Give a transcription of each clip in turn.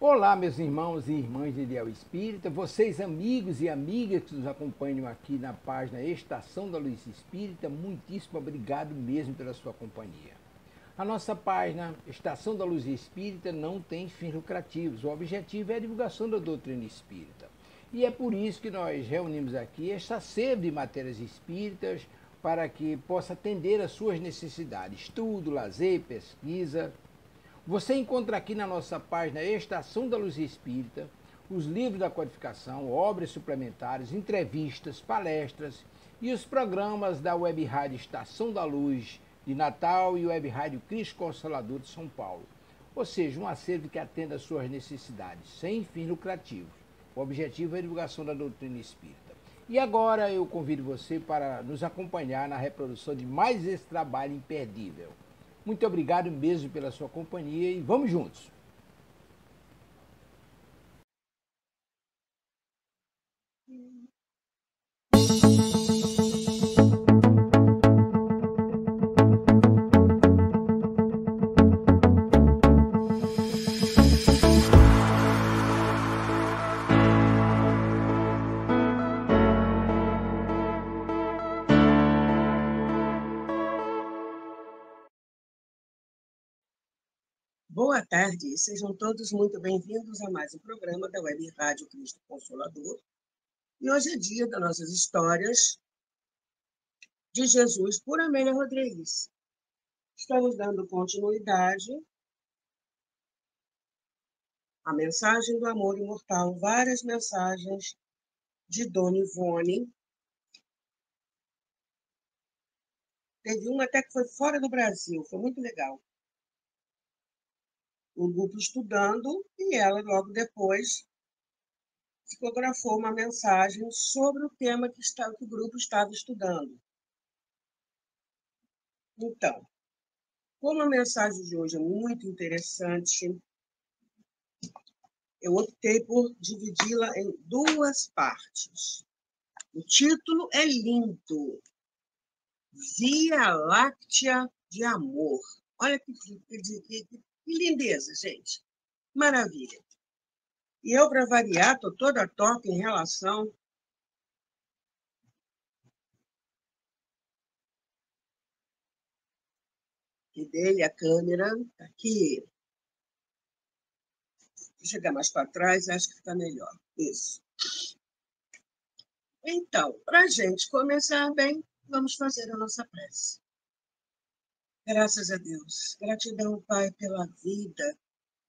Olá, meus irmãos e irmãs de Ideal Espírita, vocês amigos e amigas que nos acompanham aqui na página Estação da Luz Espírita, muitíssimo obrigado mesmo pela sua companhia. A nossa página Estação da Luz Espírita não tem fins lucrativos, o objetivo é a divulgação da doutrina espírita. E é por isso que nós reunimos aqui esta sede de matérias espíritas para que possa atender às suas necessidades, estudo, lazer, pesquisa. Você encontra aqui na nossa página Estação da Luz Espírita os livros da codificação, obras suplementares, entrevistas, palestras e os programas da Web Rádio Estação da Luz de Natal e Web Rádio Cristo Consolador de São Paulo. Ou seja, um acervo que atenda às suas necessidades, sem fins lucrativos. O objetivo é a divulgação da doutrina espírita. E agora eu convido você para nos acompanhar na reprodução de mais esse trabalho imperdível. Muito obrigado mesmo pela sua companhia e vamos juntos. Boa tarde, sejam todos muito bem-vindos a mais um programa da Web Rádio Cristo Consolador. E hoje é dia das nossas histórias de Jesus por Amélia Rodrigues. Estamos dando continuidade à mensagem do amor imortal, várias mensagens de Dona Ivone. Teve uma até que foi fora do Brasil, foi muito legal. O grupo estudando e ela, logo depois, psicografou uma mensagem sobre o tema que o grupo estava estudando. Então, como a mensagem de hoje é muito interessante, eu optei por dividi-la em duas partes. O título é lindo, Via Láctea de Amor. Olha que lindeza, gente. Maravilha. E eu, para variar, estou toda torta em relação que dele a câmera tá aqui. Vou chegar mais para trás, acho que fica melhor. Isso. Então, para a gente começar bem, vamos fazer a nossa prece. Graças a Deus. Gratidão, Pai, pela vida.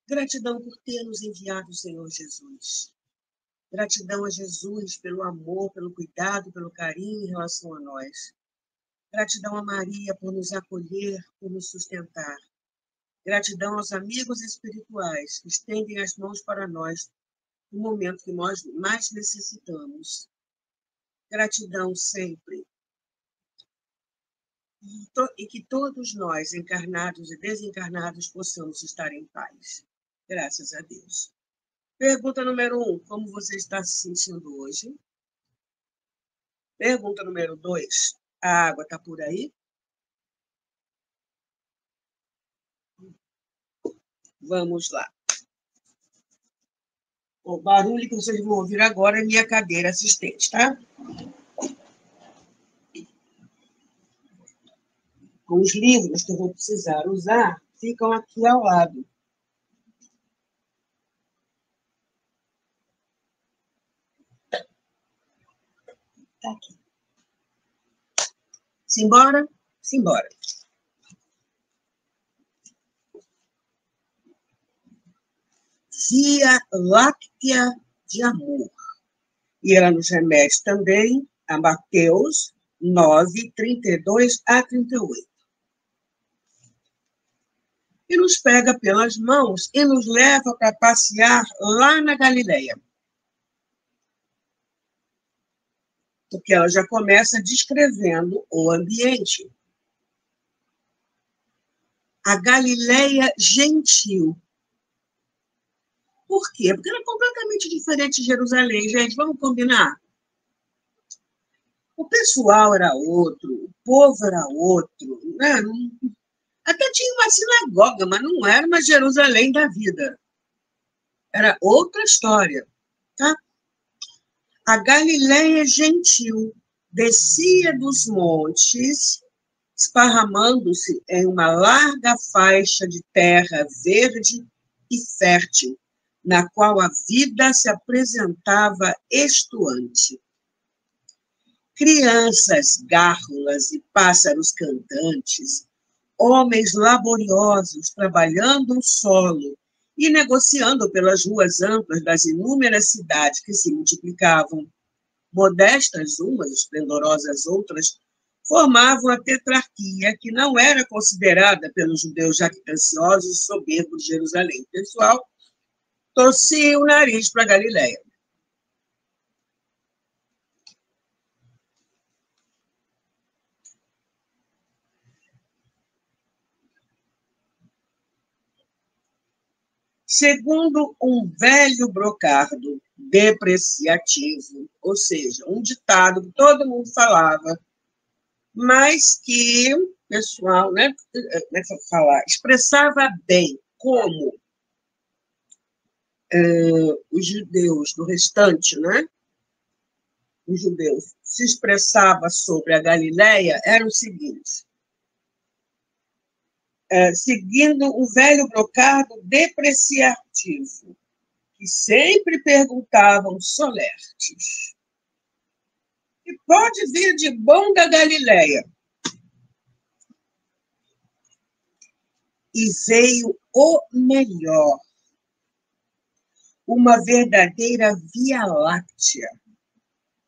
Gratidão por ter nos enviado o Senhor Jesus. Gratidão a Jesus pelo amor, pelo cuidado, pelo carinho em relação a nós. Gratidão a Maria por nos acolher, por nos sustentar. Gratidão aos amigos espirituais que estendem as mãos para nós no momento que nós mais necessitamos. Gratidão sempre. E que todos nós, encarnados e desencarnados, possamos estar em paz. Graças a Deus. Pergunta número 1, como você está se sentindo hoje? Pergunta número 2, a água está por aí? Vamos lá. O barulho que vocês vão ouvir agora é minha cadeira assistente, tá? Os livros que eu vou precisar usar ficam aqui ao lado. Tá aqui. Simbora? Simbora. Via Láctea de Amor. E ela nos remete também a Mateus 9, 32 a 38. E nos pega pelas mãos e nos leva para passear lá na Galileia. Porque ela já começa descrevendo o ambiente. A Galileia gentil. Por quê? Porque ela é completamente diferente de Jerusalém, gente. Vamos combinar? O pessoal era outro, o povo era outro, né? Até tinha uma sinagoga, mas não era uma Jerusalém da vida. era outra história, tá? A Galileia gentil descia dos montes, esparramando-se em uma larga faixa de terra verde e fértil, na qual a vida se apresentava estuante. Crianças gárrulas e pássaros cantantes, homens laboriosos trabalhando o solo e negociando pelas ruas amplas das inúmeras cidades que se multiplicavam, modestas umas, esplendorosas outras, formavam a tetrarquia que não era considerada pelos judeus jactanciosos e soberbos de Jerusalém. O pessoal torcia o nariz para a Galileia. Segundo um velho brocardo depreciativo, ou seja, um ditado que todo mundo falava, mas que o pessoal, né, expressava bem como os judeus do restante, né, os judeus se expressava sobre a Galileia, era o seguinte: seguindo o velho brocardo depreciativo, que sempre perguntavam solertes: "E pode vir de bom da Galileia?" E veio o melhor, uma verdadeira Via Láctea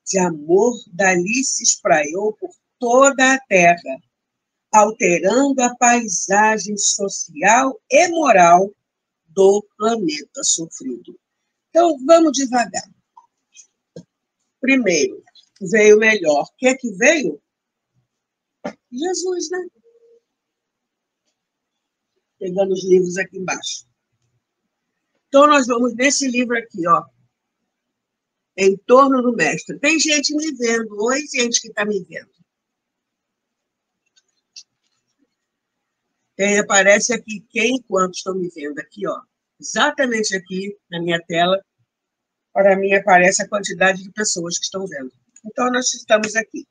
de amor dali se espraiou por toda a terra, alterando a paisagem social e moral do planeta sofrido. Então, vamos devagar. Primeiro, veio melhor. O que é que veio? Jesus, né? Pegando os livros aqui embaixo. Então, nós vamos nesse livro aqui, ó. Em torno do mestre. Tem gente me vendo. Oi, gente que está me vendo. Aparece aqui quem e quantos estão me vendo aqui, ó. Exatamente aqui na minha tela. Para mim aparece a quantidade de pessoas que estão vendo. Então, nós estamos aqui.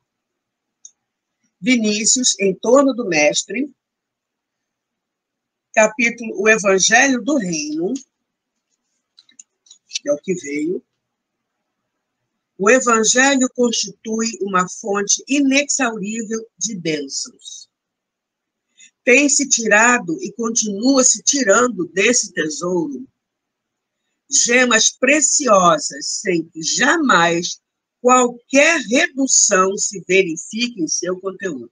Vinícius, em torno do mestre, capítulo O Evangelho do Reino, que é o que veio. O Evangelho constitui uma fonte inexaurível de bênçãos. Tem-se tirado e continua se tirando desse tesouro gemas preciosas, sem que jamais qualquer redução se verifique em seu conteúdo.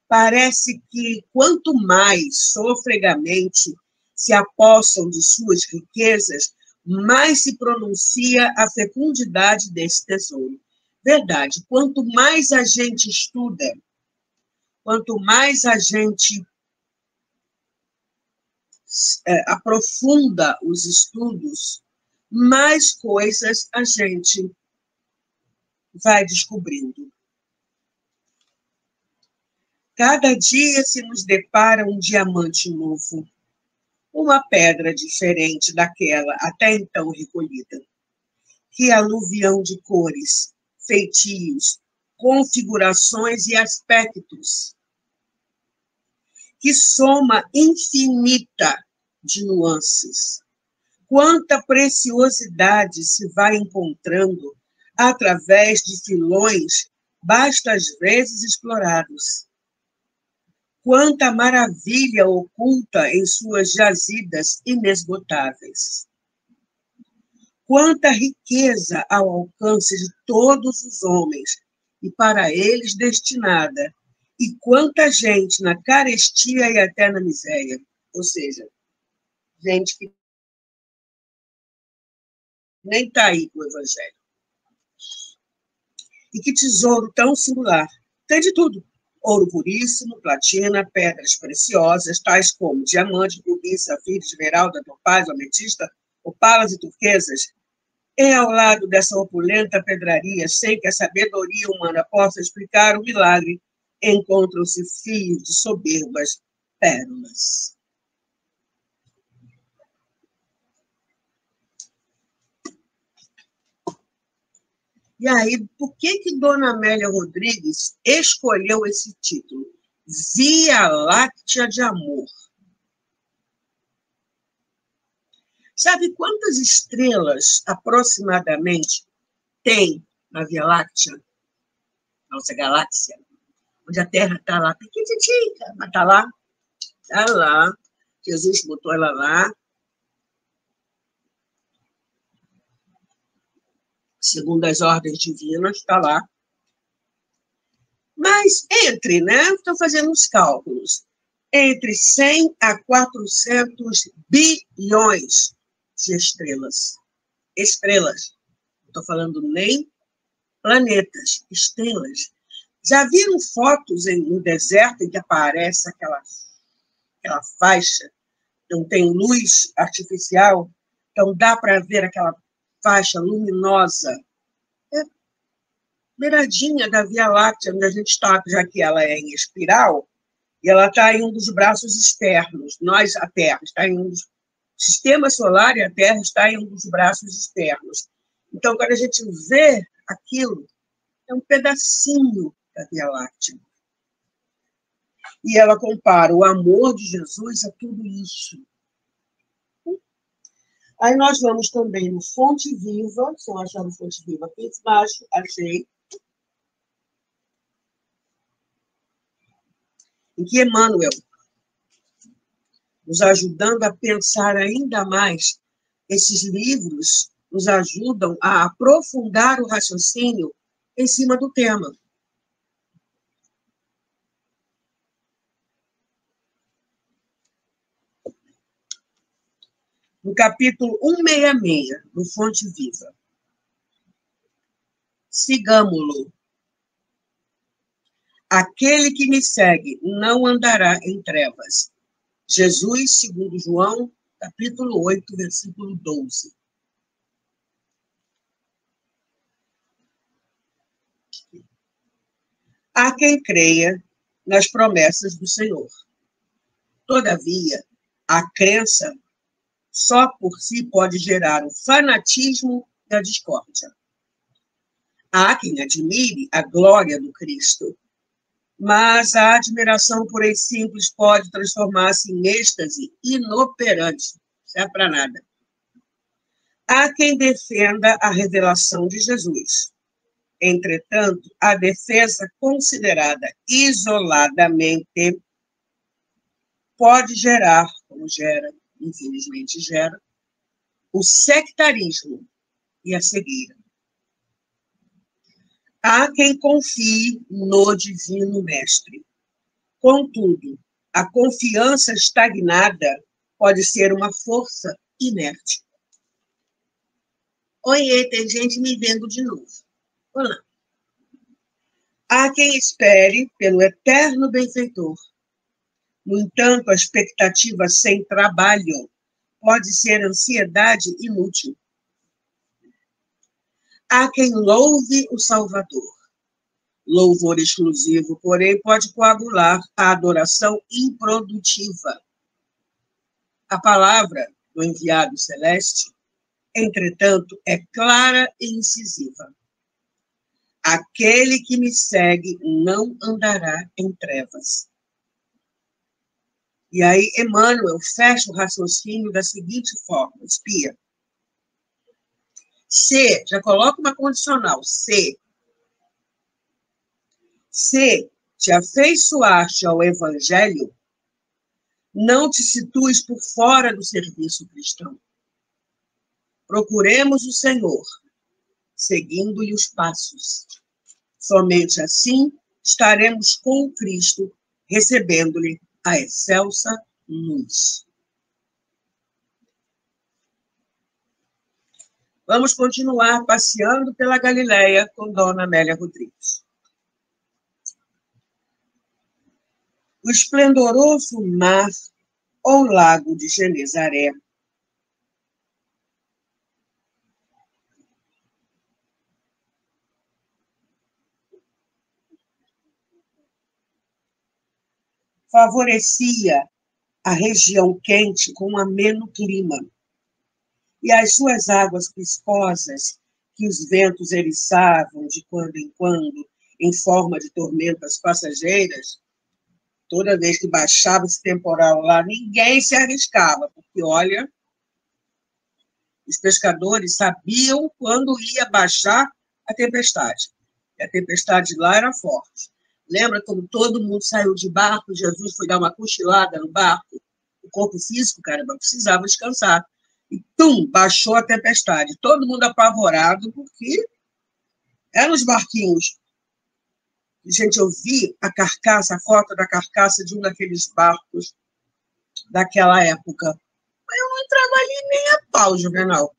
Parece que quanto mais sofregamente se apossam de suas riquezas, mais se pronuncia a fecundidade desse tesouro. Verdade, quanto mais a gente estuda, quanto mais a gente aprofunda os estudos, mais coisas a gente vai descobrindo. Cada dia se nos depara um diamante novo, uma pedra diferente daquela até então recolhida. Que aluvião de cores, feitios, configurações e aspectos. Que soma infinita de nuances. Quanta preciosidade se vai encontrando através de filões bastas vezes explorados. Quanta maravilha oculta em suas jazidas inesgotáveis. Quanta riqueza ao alcance de todos os homens e para eles destinada, e quanta gente na carestia e até na miséria, ou seja, gente que nem está aí com o Evangelho. E que tesouro tão singular! Tem de tudo. Ouro puríssimo, platina, pedras preciosas, tais como diamante, rubi, safira, esmeralda, topázio, ametista, opalas e turquesas. E ao lado dessa opulenta pedraria, sem que a sabedoria humana possa explicar o milagre, encontram-se fios de soberbas pérolas. E aí, por que Dona Amélia Rodrigues escolheu esse título? Via Láctea de Amor. Sabe quantas estrelas, aproximadamente, tem na Via Láctea? Nossa galáxia. Onde a Terra está lá, pequititica, mas está lá. Está lá. Jesus botou ela lá. Segundo as ordens divinas, está lá. Mas estou fazendo os cálculos, entre 100 a 400 bilhões de estrelas. Estrelas. Não estou falando nem planetas, estrelas. Já viram fotos no deserto em que aparece aquela faixa? Então, tem luz artificial, então dá para ver aquela faixa luminosa. É beiradinha da Via Láctea, onde a gente está, já que ela é em espiral, e ela está em um dos braços externos. Nós, a Terra, está em um dos... O sistema solar e a Terra está em um dos braços externos. Então, quando a gente vê aquilo, é um pedacinho da Via Láctea. E ela compara o amor de Jesus a tudo isso. Aí nós vamos também no Fonte Viva, se eu achar no Fonte Viva aqui embaixo, achei, em que Emmanuel, nos ajudando a pensar ainda mais, esses livros nos ajudam a aprofundar o raciocínio em cima do tema. No capítulo 166, do Fonte Viva. Sigamo-lo. Aquele que me segue não andará em trevas. Jesus, segundo João, capítulo 8, versículo 12. Há quem creia nas promessas do Senhor. Todavia, a crença só por si pode gerar o fanatismo e a discórdia. Há quem admire a glória do Cristo, mas a admiração pura e simples pode transformar-se em êxtase inoperante. Não é para nada. Há quem defenda a revelação de Jesus. Entretanto, a defesa considerada isoladamente pode gerar, como gera, infelizmente gera, o sectarismo e a cegueira. Há quem confie no Divino Mestre. Contudo, a confiança estagnada pode ser uma força inerte. Oiê, tem gente me vendo de novo. Olá. Há quem espere pelo eterno benfeitor. No entanto, a expectativa sem trabalho pode ser ansiedade inútil. Há quem louve o Salvador. Louvor exclusivo, porém, pode coagular a adoração improdutiva. A palavra do enviado celeste, entretanto, é clara e incisiva. Aquele que me segue não andará em trevas. E aí, Emmanuel fecha o raciocínio da seguinte forma, espia. Se, já coloca uma condicional, se te afeiçoaste ao Evangelho, não te situes por fora do serviço cristão. Procuremos o Senhor, seguindo-lhe os passos. Somente assim estaremos com Cristo, recebendo-lhe a excelsa luz. Vamos continuar passeando pela Galileia com Dona Amélia Rodrigues. O esplendoroso mar ou lago de Genezaré favorecia a região quente com um ameno clima, e as suas águas viscosas que os ventos eriçavam de quando em quando, em forma de tormentas passageiras, toda vez que baixava esse temporal lá, ninguém se arriscava, porque, olha, os pescadores sabiam quando ia baixar a tempestade. E a tempestade lá era forte. Lembra como todo mundo saiu de barco, Jesus foi dar uma cochilada no barco? O corpo físico, caramba, precisava descansar. E, baixou a tempestade. Todo mundo apavorado, porque eram os barquinhos. Gente, eu vi a carcaça, a foto da carcaça de um daqueles barcos daquela época. Mas eu não entrava ali nem a pau, Juvenal.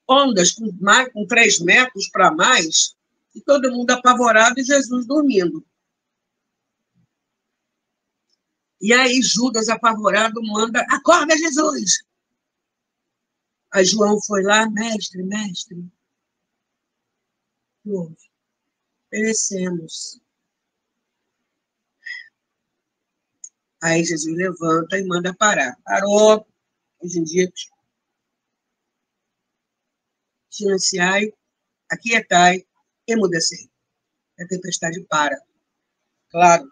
Ondas com 3 metros para mais, e todo mundo apavorado e Jesus dormindo. E aí Judas, apavorado, manda, acorda, Jesus! Aí João foi lá, mestre, perecemos. Aí Jesus levanta e manda parar. Parou. Hoje em dia, silenciai, aquietai, emudecei. A tempestade para. Claro,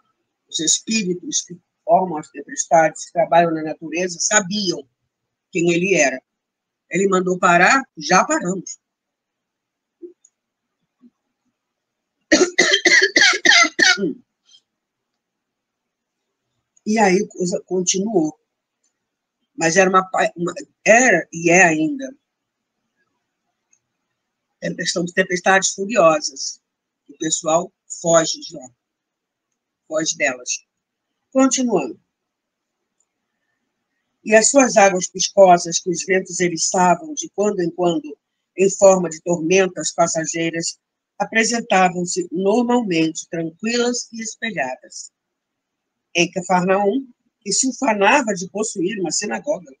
os espíritos que formam as tempestades, que trabalham na natureza, sabiam quem ele era. Ele mandou parar, já paramos. E aí a coisa continuou. Mas era era e é ainda questão de tempestades furiosas. O pessoal foge de lá, foge delas. Continuando. E as suas águas piscosas, que os ventos eriçavam de quando em quando, em forma de tormentas passageiras, apresentavam-se normalmente tranquilas e espelhadas. Em Cafarnaum, que se ufanava de possuir uma sinagoga,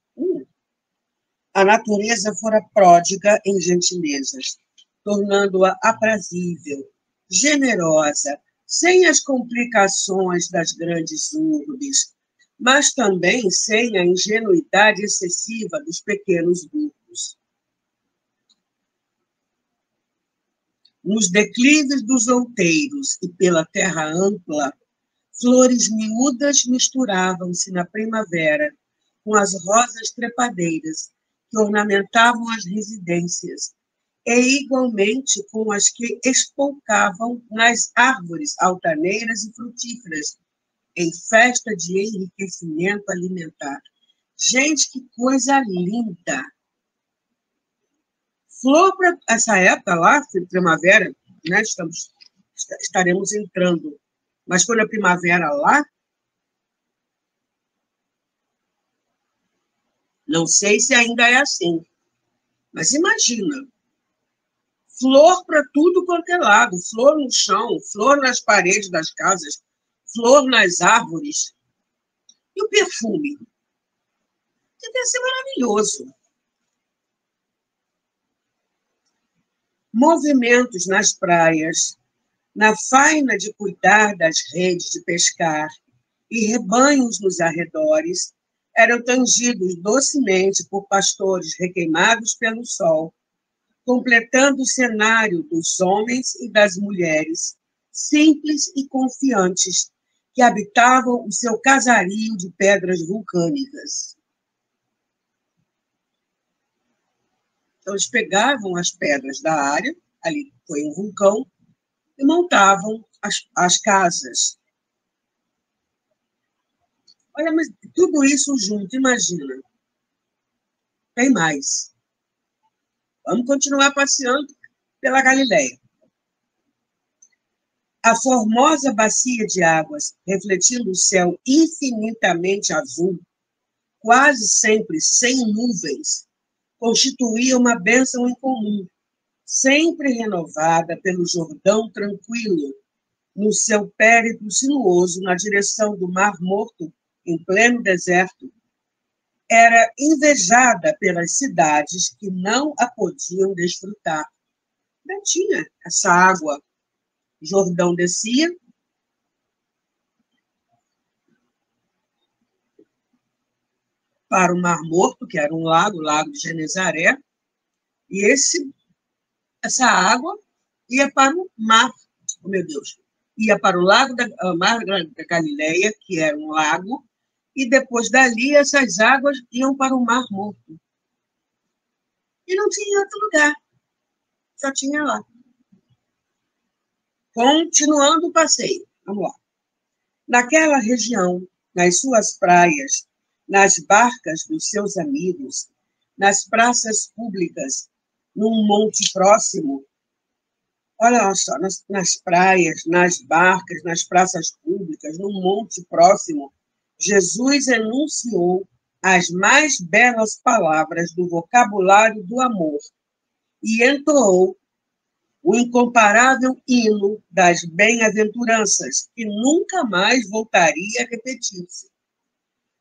a natureza fora pródiga em gentilezas, tornando-a aprazível, generosa, sem as complicações das grandes urbes, mas também sem a ingenuidade excessiva dos pequenos grupos. Nos declives dos outeiros e pela terra ampla, flores miúdas misturavam-se na primavera com as rosas trepadeiras que ornamentavam as residências, e igualmente com as que espolcavam nas árvores altaneiras e frutíferas, em festa de enriquecimento alimentar. Gente, que coisa linda! Flor para essa época lá, primavera, né? Estaremos entrando. Mas quando a primavera lá, não sei se ainda é assim, mas imagina, flor para tudo quanto é lado, flor no chão, flor nas paredes das casas, flor nas árvores. E o perfume? Deve ser maravilhoso. Movimentos nas praias, na faina de cuidar das redes de pescar e rebanhos nos arredores, eram tangidos docemente por pastores requeimados pelo sol, completando o cenário dos homens e das mulheres, simples e confiantes, que habitavam o seu casario de pedras vulcânicas. Então, eles pegavam as pedras da área, ali foi um vulcão, e montavam as casas. Olha, mas tudo isso junto, imagina. Tem mais. Vamos continuar passeando pela Galileia. A formosa bacia de águas, refletindo o céu infinitamente azul, quase sempre sem nuvens, constituía uma bênção incomum, sempre renovada pelo Jordão tranquilo, no seu périplo sinuoso na direção do Mar Morto, em pleno deserto, era invejada pelas cidades que não a podiam desfrutar. Não tinha essa água. Jordão descia, para o Mar Morto, que era um lago, o Lago de Genezaré, e essa água ia para o mar, oh meu Deus, ia para o Mar da Galileia, que era um lago, e depois dali essas águas iam para o Mar Morto. E não tinha outro lugar, só tinha lá. Continuando o passeio, vamos lá. Naquela região, nas suas praias, nas barcas dos seus amigos, nas praças públicas, num monte próximo, olha só, nas praias, nas barcas, nas praças públicas, num monte próximo, Jesus enunciou as mais belas palavras do vocabulário do amor e entoou o incomparável hino das bem-aventuranças, que nunca mais voltaria a repetir-se,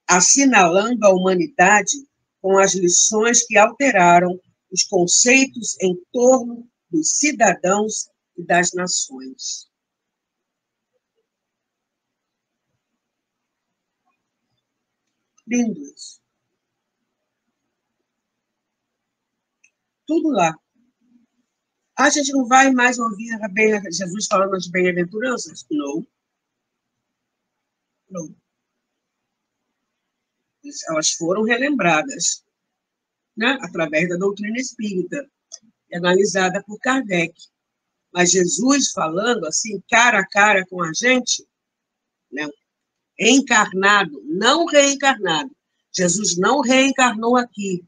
assinalando a humanidade com as lições que alteraram os conceitos em torno dos cidadãos e das nações. Lindo isso. Tudo lá. A gente não vai mais ouvir Jesus falando das bem-aventuranças? Não. Não. Elas foram relembradas, né, através da doutrina espírita, analisada por Kardec. Mas Jesus falando assim, cara a cara com a gente, né, encarnado, não reencarnado. Jesus não reencarnou aqui.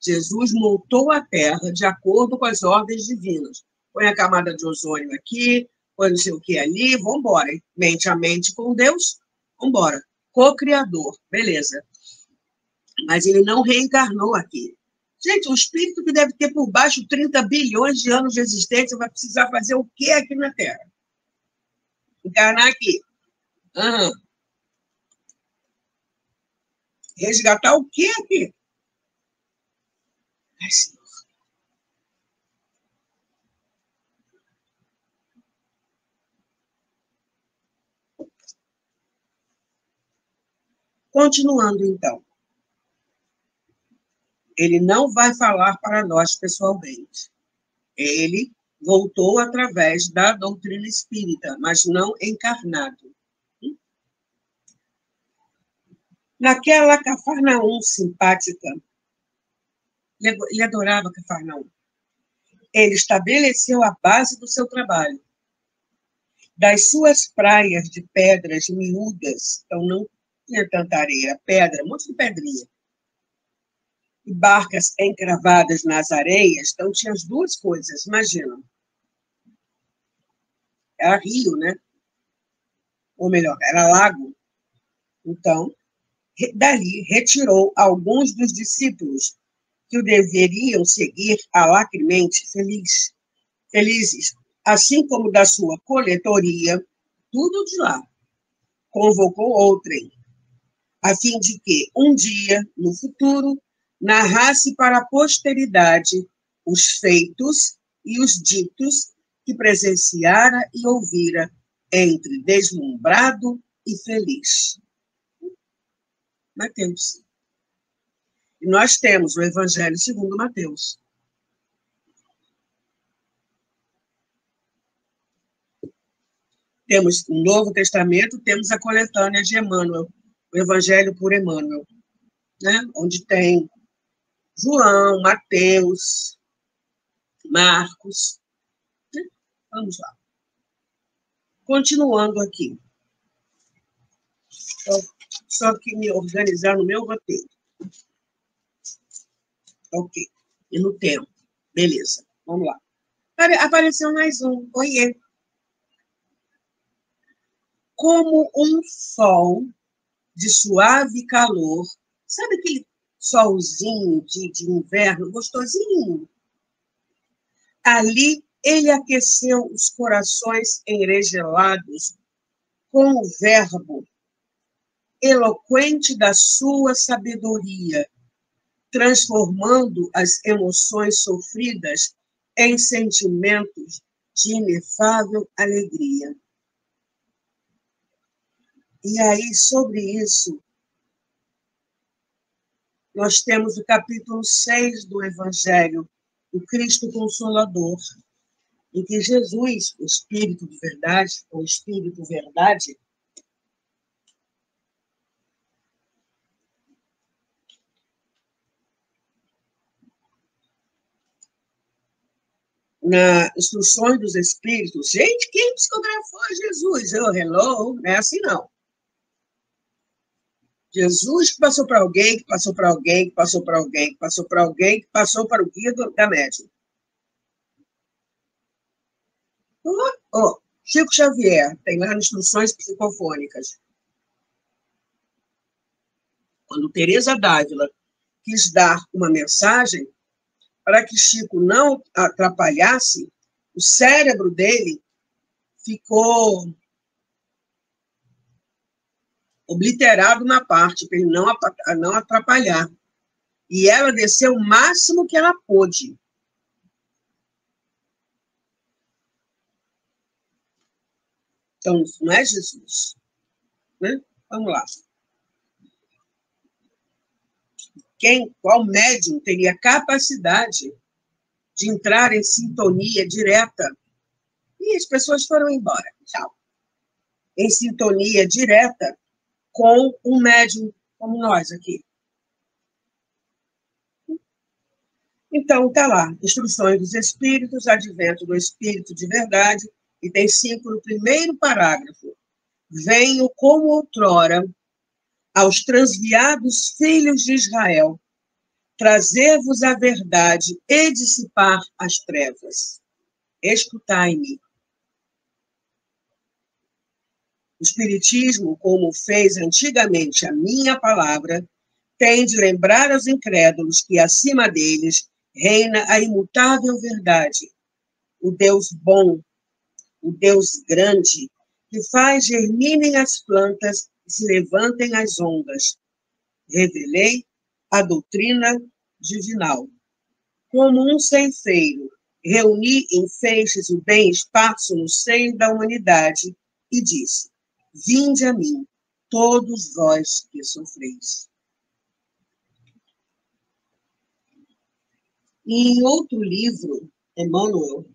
Jesus montou a Terra de acordo com as ordens divinas. Põe a camada de ozônio aqui, põe não sei o que ali, vamos embora. Mente a mente com Deus, vamos embora. Co-criador, beleza. Mas ele não reencarnou aqui. Gente, um espírito que deve ter por baixo 30 bilhões de anos de existência vai precisar fazer o quê aqui na Terra? Encarnar aqui. Uhum. Resgatar o quê aqui? Ai, Senhor. Continuando, então. Ele não vai falar para nós pessoalmente. Ele voltou através da doutrina espírita, mas não encarnado. Naquela Cafarnaum simpática, ele adorava Cafarnaum. Ele estabeleceu a base do seu trabalho. Das suas praias de pedras miúdas, então não tinha tanta areia, pedra, um monte de pedrinha, e barcas encravadas nas areias, então tinha as duas coisas, imagina. Era rio, né? Ou melhor, era lago. Então, dali retirou alguns dos discípulos que o deveriam seguir alacremente felizes, assim como da sua coletoria, tudo de lá. Convocou outrem, a fim de que, um dia, no futuro, narrasse para a posteridade os feitos e os ditos que presenciara e ouvira entre deslumbrado e feliz. Mateus. E nós temos o Evangelho segundo Mateus. Temos o Novo Testamento, temos a coletânea de Emmanuel, o Evangelho por Emmanuel, né? Onde tem João, Mateus, Marcos. Né? Vamos lá. Continuando aqui. Só que me organizar no meu roteiro. Ok. E no tempo. Beleza. Vamos lá. Apareceu mais um. Oiê. Como um sol de suave calor. Sabe aquele solzinho de inverno, gostosinho? Ali ele aqueceu os corações enregelados com o verbo eloquente da sua sabedoria, transformando as emoções sofridas em sentimentos de inefável alegria. E aí, sobre isso, nós temos o capítulo 6 do Evangelho, o Cristo Consolador, em que Jesus, o Espírito de verdade, ou Espírito Verdade, nas instruções dos Espíritos, gente, quem psicografou Jesus? Hello, não é assim não. Jesus que passou para alguém, que passou para alguém, que passou para alguém, que passou para alguém, que passou para o guia da médium. Chico Xavier, tem lá instruções psicofônicas. Quando Teresa d'Ávila quis dar uma mensagem, para que Chico não atrapalhasse, o cérebro dele ficou obliterado na parte, para ele não atrapalhar. E ela desceu o máximo que ela pôde. Então, não é Jesus. Né? Vamos lá. Qual médium teria capacidade de entrar em sintonia direta? E as pessoas foram embora. Tchau. Em sintonia direta com um médium como nós aqui. Então, está lá, Instruções dos Espíritos, Advento do Espírito de Verdade, e tem 5 no primeiro parágrafo. Venho como outrora aos transviados filhos de Israel, trazer-vos a verdade e dissipar as trevas. Escutai-me. O Espiritismo, como fez antigamente a minha palavra, tem de lembrar aos incrédulos que acima deles reina a imutável verdade, o Deus bom, o Deus grande, que faz germinem as plantas e se levantem as ondas. Revelei a doutrina divinal. Como um ceifeiro, reuni em feixes o bem esparso no seio da humanidade e disse: vinde a mim, todos vós que sofreis. E em outro livro, Emmanuel,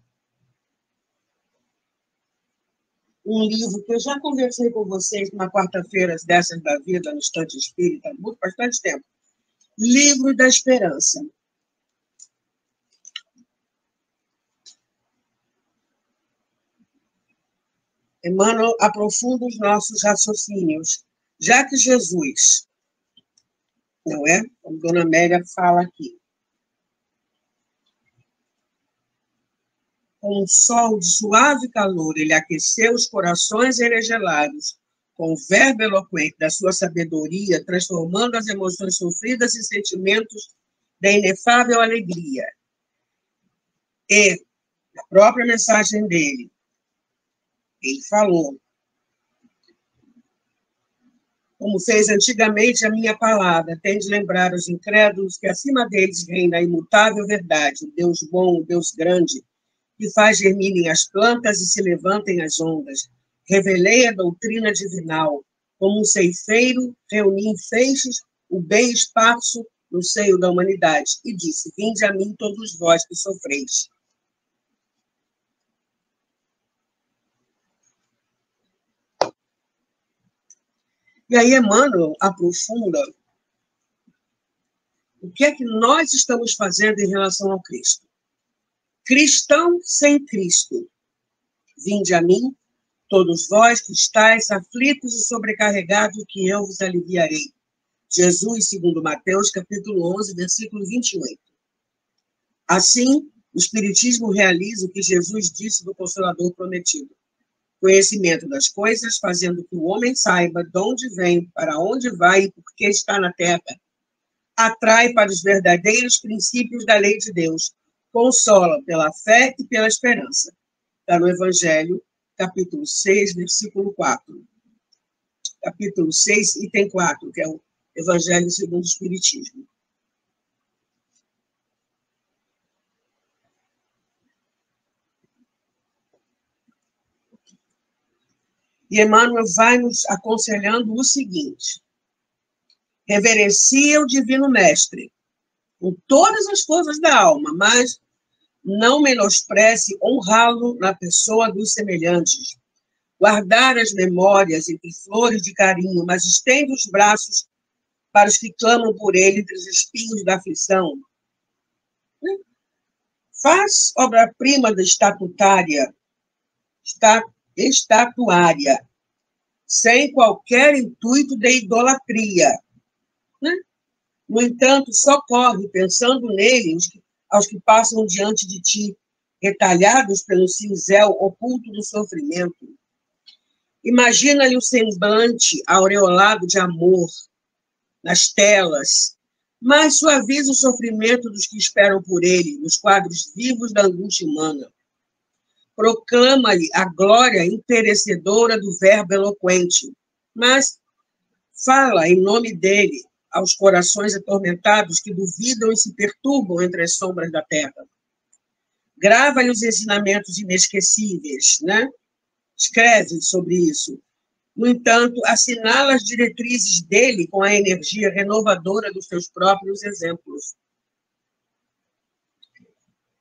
um livro que eu já conversei com vocês numa quarta-feira dessas da vida, no Estante Espírita, há bastante tempo, Livro da Esperança. Emmanuel aprofunda os nossos raciocínios, já que Jesus, não é? Como Dona Amélia fala aqui, com um sol de suave calor, ele aqueceu os corações enregelados, com o verbo eloquente da sua sabedoria, transformando as emoções sofridas em sentimentos da inefável alegria. E, na própria mensagem dele, ele falou, como fez antigamente a minha palavra, tem de lembrar os incrédulos que acima deles reina a imutável verdade, o Deus bom, o Deus grande, que faz germinem as plantas e se levantem as ondas. Revelei a doutrina divinal, como um ceifeiro, reuni em feixes o bem esparso no seio da humanidade, e disse, vinde a mim todos vós que sofreis. E aí Emmanuel aprofunda o que é que nós estamos fazendo em relação ao Cristo. Cristão sem Cristo, vinde a mim, todos vós que estáis aflitos e sobrecarregados, que eu vos aliviarei. Jesus, segundo Mateus, capítulo 11, versículo 28. Assim, o Espiritismo realiza o que Jesus disse do Consolador prometido. Conhecimento das coisas, fazendo que o homem saiba de onde vem, para onde vai e por que está na terra. Atrai para os verdadeiros princípios da lei de Deus. Consola pela fé e pela esperança. Está no Evangelho, capítulo 6, versículo 4. Capítulo 6, item 4, que é o Evangelho segundo o Espiritismo. E Emmanuel vai nos aconselhando o seguinte: reverencia o Divino Mestre com todas as forças da alma, mas não menospreze honrá-lo na pessoa dos semelhantes. Guardar as memórias entre flores de carinho, mas estende os braços para os que clamam por ele entre os espinhos da aflição. Faz obra-prima da estatuária, sem qualquer intuito de idolatria. No entanto, socorre, pensando nele, aos que passam diante de ti, retalhados pelo cinzel oculto do sofrimento. Imagina-lhe o semblante aureolado de amor nas telas, mas suaviza o sofrimento dos que esperam por ele, nos quadros vivos da angústia humana. Proclama-lhe a glória imperecedora do verbo eloquente, mas fala em nome dele aos corações atormentados que duvidam e se perturbam entre as sombras da terra. Grava-lhe os ensinamentos inesquecíveis, Escreve sobre isso. No entanto, assinala as diretrizes dele com a energia renovadora dos seus próprios exemplos.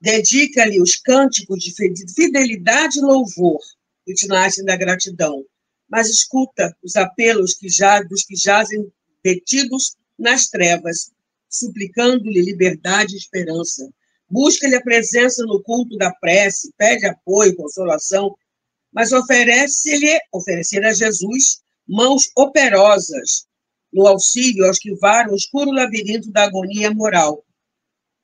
Dedica-lhe os cânticos de fidelidade e louvor que te nascem da gratidão, mas escuta os apelos dos que jazem detidos nas trevas, suplicando-lhe liberdade e esperança. Busca-lhe a presença no culto da prece, pede apoio, consolação, mas oferecer a Jesus mãos operosas no auxílio aos que varam o escuro labirinto da agonia moral,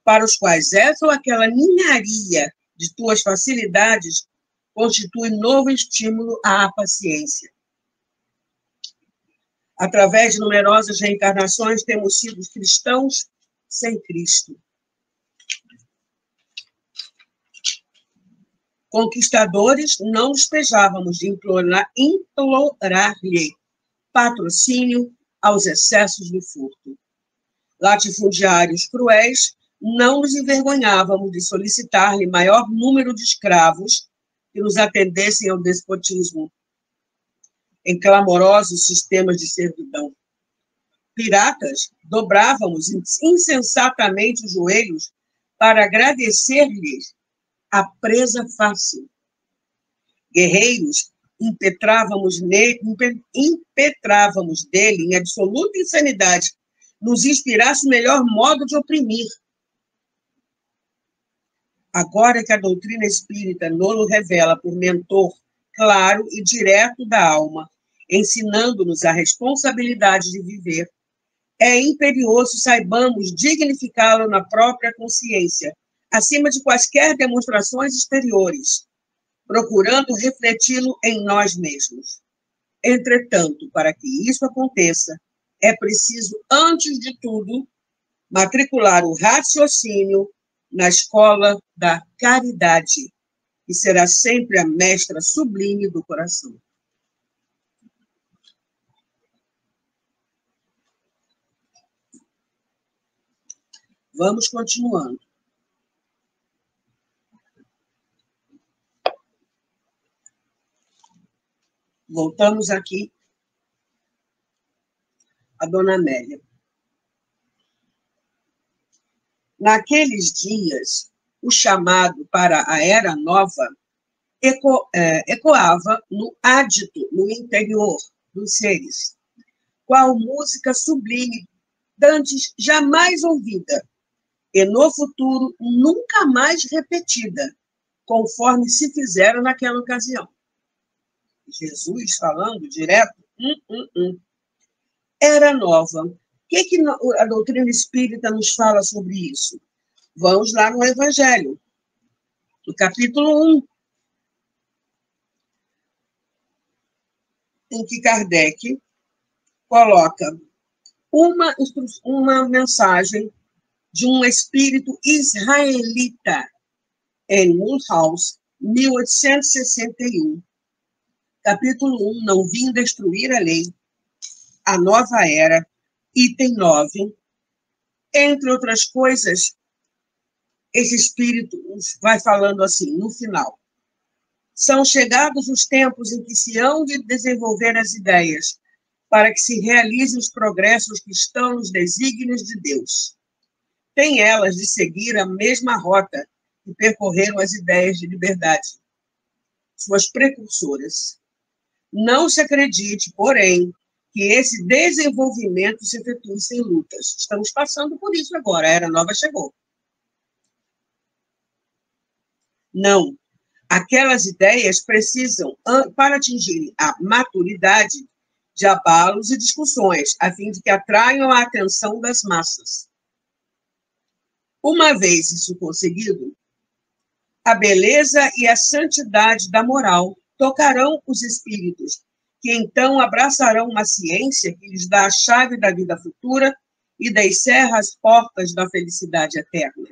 para os quais essa ou aquela ninharia de tuas facilidades constitui novo estímulo à paciência. Através de numerosas reencarnações, temos sido cristãos sem Cristo. Conquistadores, não despejávamos de implorar-lhe patrocínio aos excessos do furto. Latifundiários cruéis, não nos envergonhávamos de solicitar-lhe maior número de escravos que nos atendessem ao despotismo, em clamorosos sistemas de servidão. Piratas, dobrávamos insensatamente os joelhos para agradecer-lhes a presa fácil. Guerreiros, impetrávamos dele em absoluta insanidade, nos inspirasse o melhor modo de oprimir. Agora que a doutrina espírita nos revela por mentor claro e direto da alma, ensinando-nos a responsabilidade de viver, é imperioso saibamos dignificá-lo na própria consciência, acima de quaisquer demonstrações exteriores, procurando refleti-lo em nós mesmos. Entretanto, para que isso aconteça, é preciso, antes de tudo, matricular o raciocínio na escola da caridade, que será sempre a mestra sublime do coração. Vamos continuando. Voltamos aqui a Dona Amélia. Naqueles dias, o chamado para a Era Nova ecoava no ádito, no interior dos seres, qual música sublime, dantes jamais ouvida, e no futuro nunca mais repetida, conforme se fizera naquela ocasião. Jesus falando direto, Era nova. O que a doutrina espírita nos fala sobre isso? Vamos lá no Evangelho, no capítulo 1, em que Kardec coloca uma mensagem de um espírito israelita em Mulhouse, 1861. Capítulo 1, Não vim destruir a lei, a nova era, item 9. Entre outras coisas, esse espírito vai falando assim, no final. São chegados os tempos em que se hão de desenvolver as ideias, para que se realizem os progressos que estão nos desígnios de Deus. Têm elas de seguir a mesma rota que percorreram as ideias de liberdade, suas precursoras. Não se acredite, porém, que esse desenvolvimento se efetue sem lutas. Estamos passando por isso agora, a Era Nova chegou. Não. Aquelas ideias precisam, para atingirem a maturidade, de abalos e discussões, a fim de que atraiam a atenção das massas. Uma vez isso conseguido, a beleza e a santidade da moral tocarão os espíritos, que então abraçarão uma ciência que lhes dá a chave da vida futura e descerra as portas da felicidade eterna.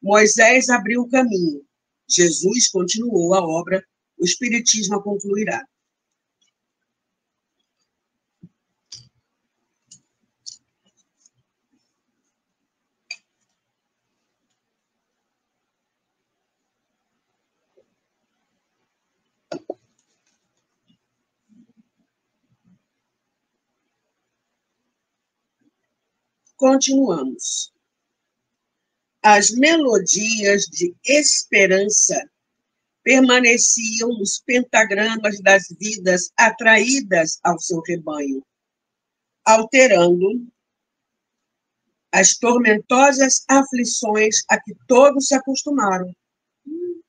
Moisés abriu o caminho, Jesus continuou a obra, o Espiritismo a concluirá. Continuamos. As melodias de esperança permaneciam nos pentagramas das vidas atraídas ao seu rebanho, alterando as tormentosas aflições a que todos se acostumaram.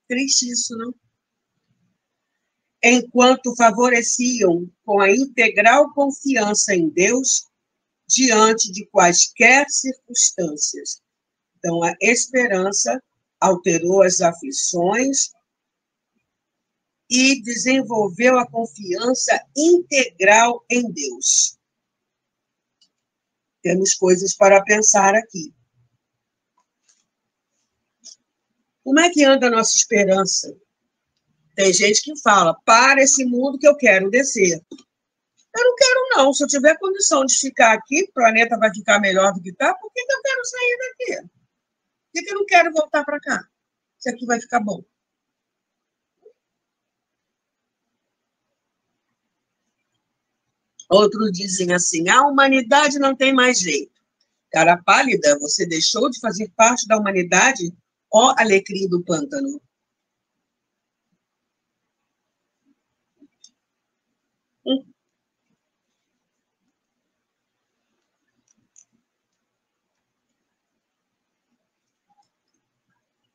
Triste isso, não? Enquanto favoreciam com a integral confiança em Deus diante de quaisquer circunstâncias. Então, a esperança alterou as aflições e desenvolveu a confiança integral em Deus. Temos coisas para pensar aqui. Como é que anda a nossa esperança? Tem gente que fala, para esse mundo que eu quero descer. Eu não quero, não. Se eu tiver condição de ficar aqui, o planeta vai ficar melhor do que está, por que eu quero sair daqui? Por que eu não quero voltar para cá? Se aqui vai ficar bom. Outros dizem assim, a humanidade não tem mais jeito. Cara pálida, você deixou de fazer parte da humanidade? Ó alecrim do pântano.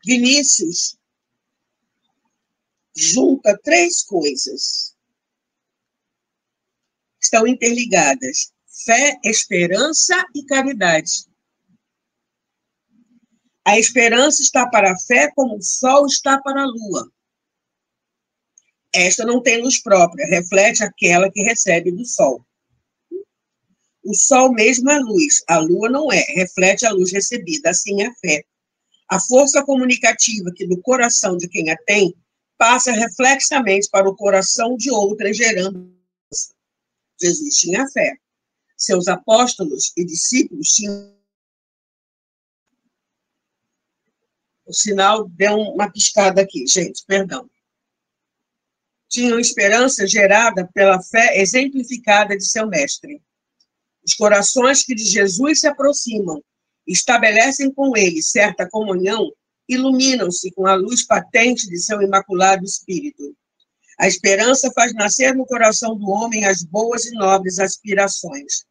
Vinícius junta três coisas. Estão interligadas. Fé, esperança e caridade. A esperança está para a fé como o sol está para a lua. Esta não tem luz própria, reflete aquela que recebe do sol. O sol mesmo é luz, a lua não é, reflete a luz recebida, assim é a fé. A força comunicativa que do coração de quem a tem passa reflexamente para o coração de outra, gerando. Jesus tinha fé. Seus apóstolos e discípulos tinham. O sinal deu uma piscada aqui, gente, perdão. Tinham esperança gerada pela fé exemplificada de seu mestre. Os corações que de Jesus se aproximam, estabelecem com ele certa comunhão, iluminam-se com a luz patente de seu imaculado espírito. A esperança faz nascer no coração do homem as boas e nobres aspirações.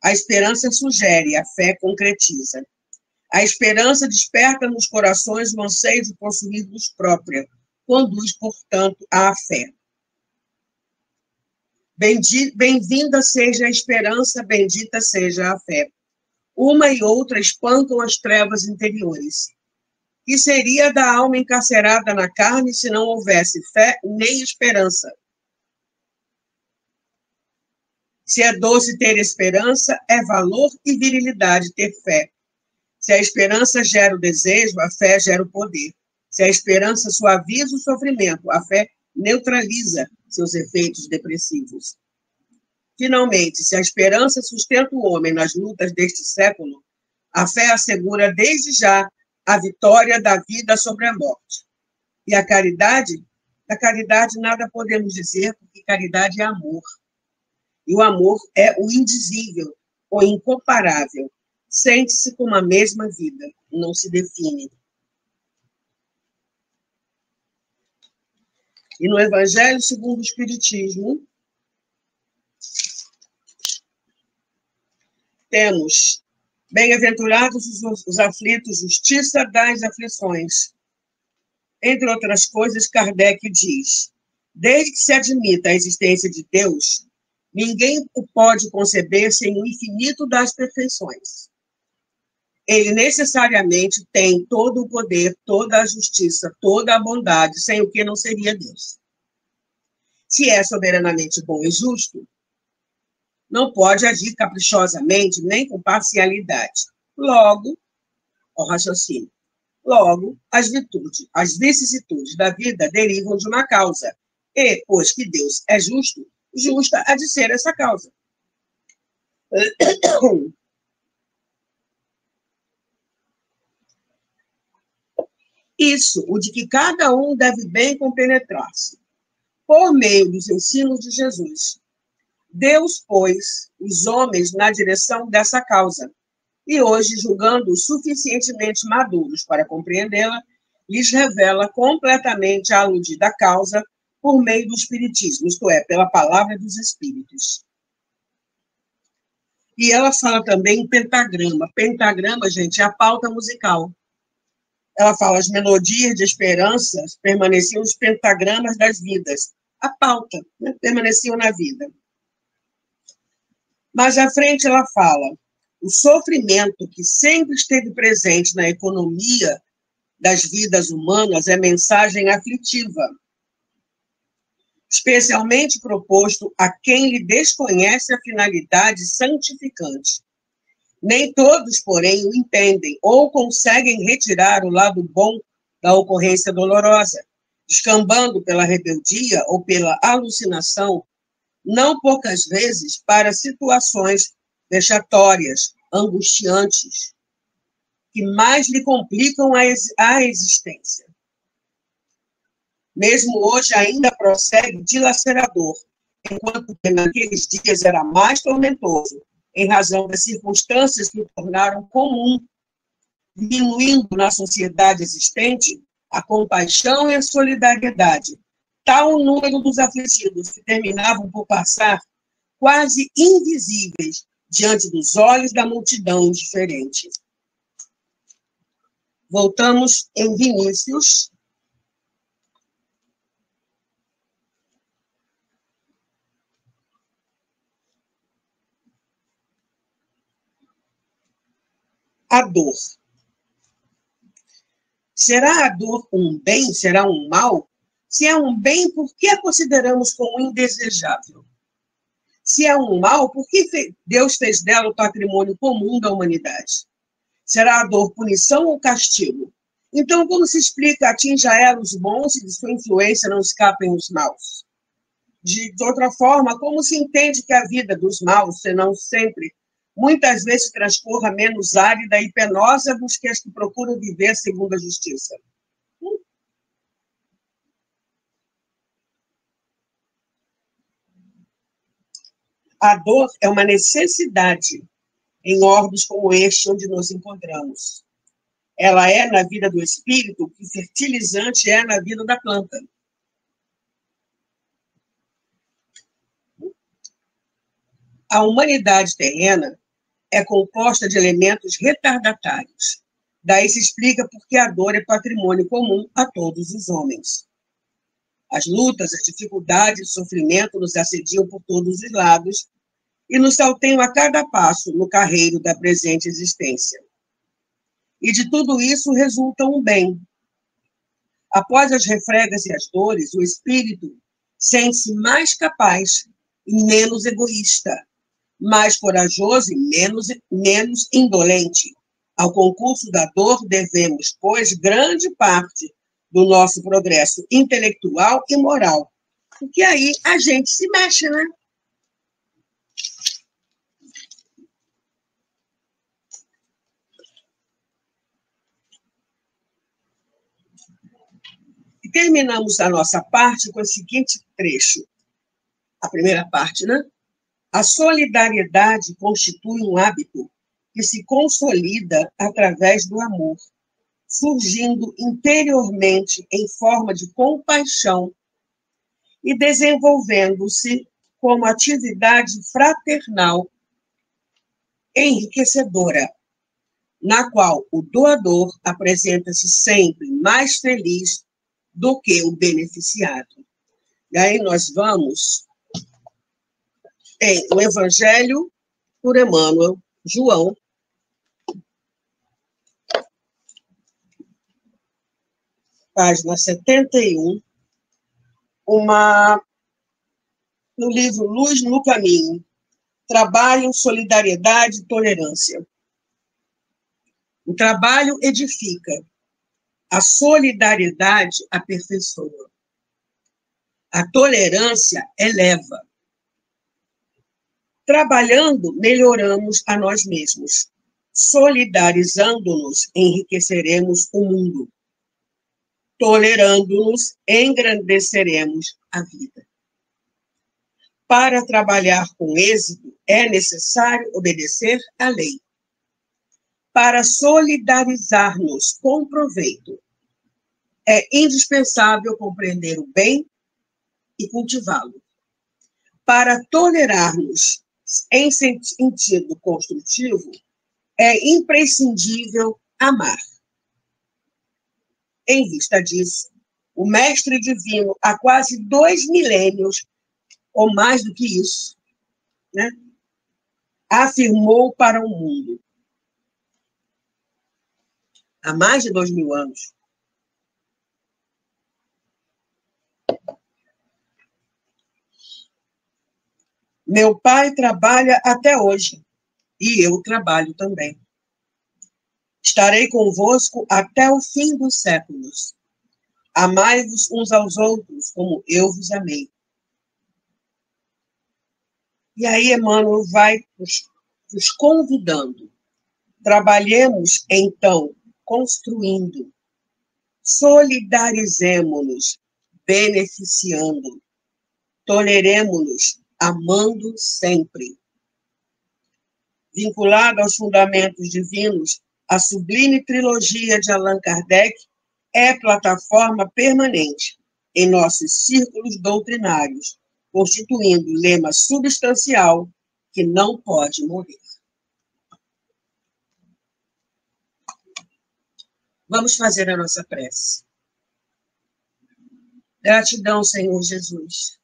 A esperança sugere, a fé concretiza. A esperança desperta nos corações o anseio de possuir luz própria, conduz, portanto, à fé. Bem-vinda seja a esperança, bendita seja a fé. Uma e outra espancam as trevas interiores. Que seria da alma encarcerada na carne se não houvesse fé nem esperança? Se é doce ter esperança, é valor e virilidade ter fé. Se a esperança gera o desejo, a fé gera o poder. Se a esperança suaviza o sofrimento, a fé neutraliza seus efeitos depressivos. Finalmente, se a esperança sustenta o homem nas lutas deste século, a fé assegura desde já a vitória da vida sobre a morte. E a caridade? Da caridade nada podemos dizer, porque caridade é amor. E o amor é o indizível, o incomparável. Sente-se com a mesma vida, não se define. E no Evangelho segundo o Espiritismo, temos: bem-aventurados os aflitos, justiça das aflições. Entre outras coisas, Kardec diz: desde que se admita a existência de Deus, ninguém o pode conceber sem o infinito das perfeições. Ele necessariamente tem todo o poder, toda a justiça, toda a bondade, sem o que não seria Deus. Se é soberanamente bom e justo, não pode agir caprichosamente nem com parcialidade. Logo, o raciocínio, logo, as virtudes, as vicissitudes da vida derivam de uma causa. E, pois que Deus é justo, justa há de ser essa causa. Isso, o de que cada um deve bem compenetrar-se, por meio dos ensinos de Jesus. Deus pôs os homens na direção dessa causa, e hoje, julgando-os suficientemente maduros para compreendê-la, lhes revela completamente a aludida causa por meio do Espiritismo, isto é, pela palavra dos Espíritos. E ela fala também em pentagrama. Pentagrama, gente, é a pauta musical. Ela fala: as melodias de esperança permaneciam os pentagramas das vidas. A pauta, né, permaneciam na vida. Mais à frente ela fala: o sofrimento que sempre esteve presente na economia das vidas humanas é mensagem aflitiva, especialmente proposto a quem lhe desconhece a finalidade santificante. Nem todos, porém, o entendem ou conseguem retirar o lado bom da ocorrência dolorosa, descambando pela rebeldia ou pela alucinação, não poucas vezes para situações vexatórias, angustiantes, que mais lhe complicam a existência. Mesmo hoje ainda prossegue dilacerador, enquanto que naqueles dias era mais tormentoso, em razão das circunstâncias que o tornaram comum, diminuindo na sociedade existente a compaixão e a solidariedade, tal o número dos afligidos que terminavam por passar quase invisíveis diante dos olhos da multidão indiferente. Voltamos em Vinícius. A dor. Será a dor um bem? Será um mal? Se é um bem, por que a consideramos como indesejável? Se é um mal, por que Deus fez dela o patrimônio comum da humanidade? Será a dor punição ou castigo? Então, como se explica, atinja ela os bons e de sua influência não escapem os maus? De outra forma, como se entende que a vida dos maus, senão sempre, muitas vezes transcorra menos árida e penosa dos que as que procuram viver segundo a justiça? A dor é uma necessidade em orbes como este onde nos encontramos. Ela é na vida do espírito o que fertilizante é na vida da planta. A humanidade terrena é composta de elementos retardatários. Daí se explica por que a dor é patrimônio comum a todos os homens. As lutas, as dificuldades, o sofrimento nos assediam por todos os lados e nos salteiam a cada passo no carreiro da presente existência. E de tudo isso resulta um bem. Após as refregas e as dores, o espírito sente-se mais capaz e menos egoísta, mais corajoso e menos indolente. Ao concurso da dor devemos, pois, grande parte do nosso progresso intelectual e moral. Porque aí a gente se mexe, né? E terminamos a nossa parte com o seguinte trecho. A primeira parte, né? A solidariedade constitui um hábito que se consolida através do amor, surgindo interiormente em forma de compaixão e desenvolvendo-se como atividade fraternal enriquecedora, na qual o doador apresenta-se sempre mais feliz do que o beneficiado. E aí nós vamos em o Evangelho por Emmanuel, João, página 71, no livro Luz no Caminho, Trabalho, Solidariedade e Tolerância. O trabalho edifica, a solidariedade aperfeiçoa, a tolerância eleva. Trabalhando, melhoramos a nós mesmos. Solidarizando-nos, enriqueceremos o mundo. Tolerando-nos, engrandeceremos a vida. Para trabalhar com êxito, é necessário obedecer à lei. Para solidarizar-nos com proveito, é indispensável compreender o bem e cultivá-lo. Para tolerar-nos em sentido construtivo, é imprescindível amar. Em vista disso, o Mestre Divino, há quase 2 milênios, ou mais do que isso, né, afirmou para o mundo, há mais de 2000 anos, meu pai trabalha até hoje, e eu trabalho também. Estarei convosco até o fim dos séculos. Amai-vos uns aos outros, como eu vos amei. E aí Emmanuel vai nos convidando. Trabalhemos, então, construindo. Solidarizemo-nos, beneficiando. Toleremo-nos, amando sempre. Vinculado aos fundamentos divinos, a sublime trilogia de Allan Kardec é plataforma permanente em nossos círculos doutrinários, constituindo lema substancial que não pode morrer. Vamos fazer a nossa prece. Gratidão, Senhor Jesus,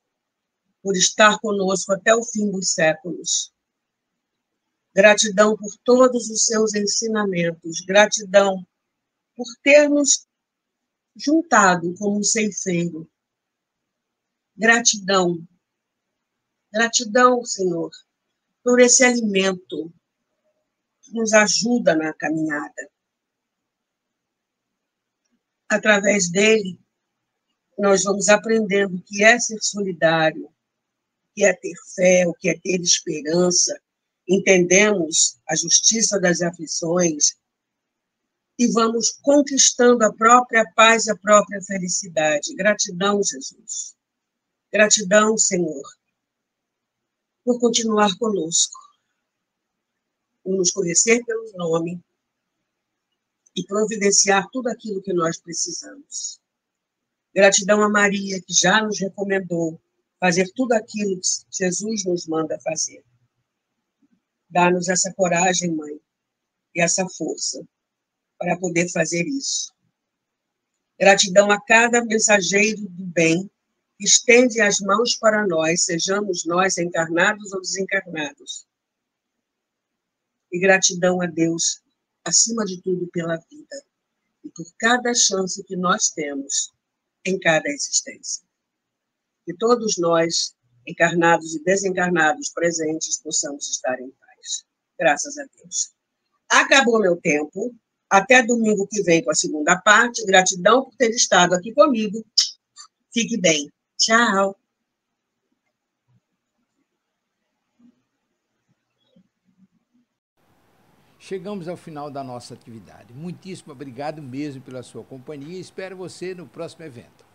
por estar conosco até o fim dos séculos. Gratidão por todos os seus ensinamentos. Gratidão por ter nos juntado como um ceifeiro. Gratidão. Gratidão, Senhor, por esse alimento que nos ajuda na caminhada. Através dele, nós vamos aprendendo o que é ser solidário, o que é ter fé, o que é ter esperança. Entendemos a justiça das aflições e vamos conquistando a própria paz, a própria felicidade. Gratidão, Jesus. Gratidão, Senhor, por continuar conosco, por nos conhecer pelo nome e providenciar tudo aquilo que nós precisamos. Gratidão a Maria, que já nos recomendou fazer tudo aquilo que Jesus nos manda fazer. Dá-nos essa coragem, Mãe, e essa força para poder fazer isso. Gratidão a cada mensageiro do bem que estende as mãos para nós, sejamos nós encarnados ou desencarnados. E gratidão a Deus, acima de tudo, pela vida e por cada chance que nós temos em cada existência. Que todos nós, encarnados e desencarnados, presentes, possamos estar em paz. Graças a Deus. Acabou meu tempo. Até domingo que vem com a segunda parte. Gratidão por ter estado aqui comigo. Fique bem. Tchau. Chegamos ao final da nossa atividade. Muitíssimo obrigado mesmo pela sua companhia e espero você no próximo evento.